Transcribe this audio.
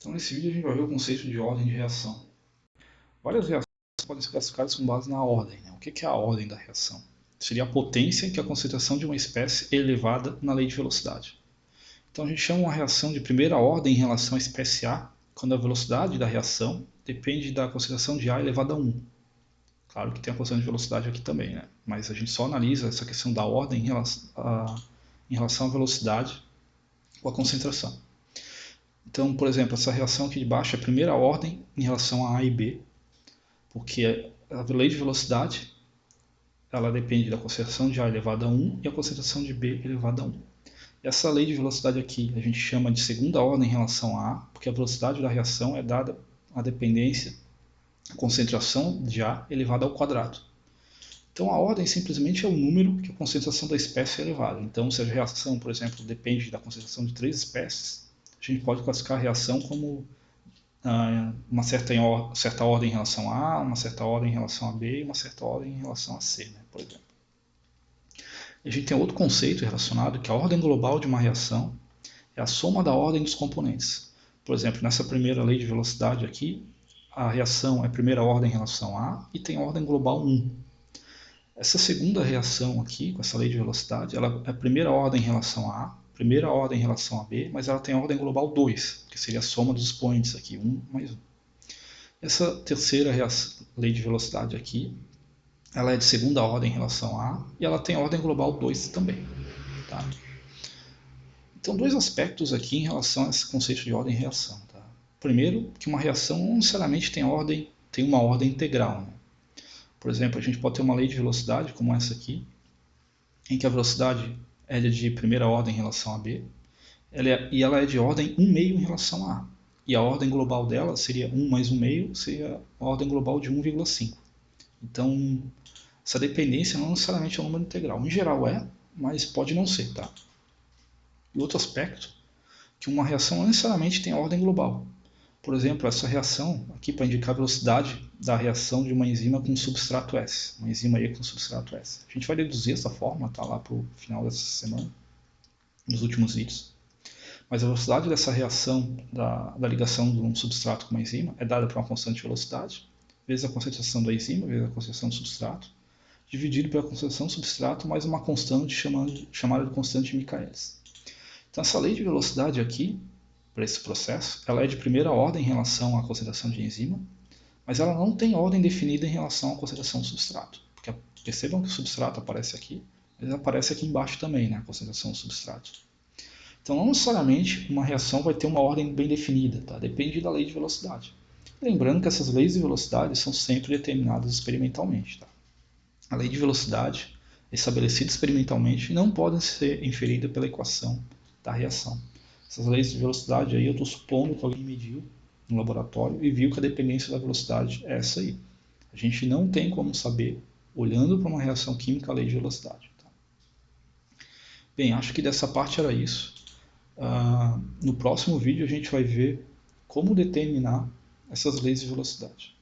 Então, nesse vídeo a gente vai ver o conceito de ordem de reação. Várias reações podem ser classificadas com base na ordem. O que é a ordem da reação? Seria a potência em que a concentração de uma espécie é elevada na lei de velocidade. Então a gente chama uma reação de primeira ordem em relação à espécie A, quando a velocidade da reação depende da concentração de A elevado a 1. Claro que tem a constante de velocidade aqui também, né? Mas a gente só analisa essa questão da ordem em relação à velocidade ou à concentração. Então, por exemplo, essa reação aqui de baixo é a primeira ordem em relação a A e B, porque a lei de velocidade ela depende da concentração de A elevado a 1 e a concentração de B elevado a 1. Essa lei de velocidade aqui a gente chama de segunda ordem em relação a A, porque a velocidade da reação é dada a dependência da concentração de A elevada ao quadrado. Então a ordem simplesmente é o número que a concentração da espécie é elevada. Então se a reação, por exemplo, depende da concentração de 3 espécies, a gente pode classificar a reação como uma certa ordem em relação a A, uma certa ordem em relação a B e uma certa ordem em relação a C, né, por exemplo. E a gente tem outro conceito relacionado, que a ordem global de uma reação é a soma da ordem dos componentes. Por exemplo, nessa primeira lei de velocidade aqui, a reação é primeira ordem em relação a A e tem ordem global 1. Essa segunda reação aqui, com essa lei de velocidade, ela é a primeira ordem em relação a A, primeira ordem em relação a B, mas ela tem ordem global 2, que seria a soma dos expoentes aqui, 1 mais 1. Essa terceira lei de velocidade aqui, ela é de segunda ordem em relação a A e ela tem ordem global 2 também. Tá? Então, dois aspectos aqui em relação a esse conceito de ordem e reação. Tá? Primeiro, que uma reação não necessariamente tem uma ordem integral. Né? Por exemplo, a gente pode ter uma lei de velocidade, como essa aqui, em que a velocidade é de primeira ordem em relação a B, e ela é de ordem 1 meio em relação a A. E a ordem global dela seria 1 mais 1 meio, seria a ordem global de 1,5. Então, essa dependência não necessariamente é um número integral. Em geral é, mas pode não ser. Tá? E outro aspecto, que uma reação não necessariamente tem ordem global. Por exemplo, essa reação aqui para indicar a velocidade da reação de uma enzima com substrato S, uma enzima E com substrato S. A gente vai deduzir essa fórmula, tá lá para o final dessa semana, nos últimos vídeos. Mas a velocidade dessa reação da ligação de um substrato com uma enzima é dada por uma constante de velocidade, vezes a concentração da enzima, vezes a concentração do substrato, dividido pela concentração do substrato mais uma constante chamada de constante de Michaelis. Então essa lei de velocidade aqui, para esse processo, ela é de primeira ordem em relação à concentração de enzima, mas ela não tem ordem definida em relação à concentração do substrato. Porque percebam que o substrato aparece aqui, mas ele aparece aqui embaixo também, né, a concentração do substrato. Então não necessariamente uma reação vai ter uma ordem bem definida, tá? Depende da lei de velocidade. Lembrando que essas leis de velocidade são sempre determinadas experimentalmente. Tá? A lei de velocidade estabelecida experimentalmente não pode ser inferida pela equação da reação. Essas leis de velocidade aí eu estou supondo que alguém mediu no laboratório e viu que a dependência da velocidade é essa aí. A gente não tem como saber olhando para uma reação química a lei de velocidade. Tá? Bem, acho que dessa parte era isso. No próximo vídeo a gente vai ver como determinar essas leis de velocidade.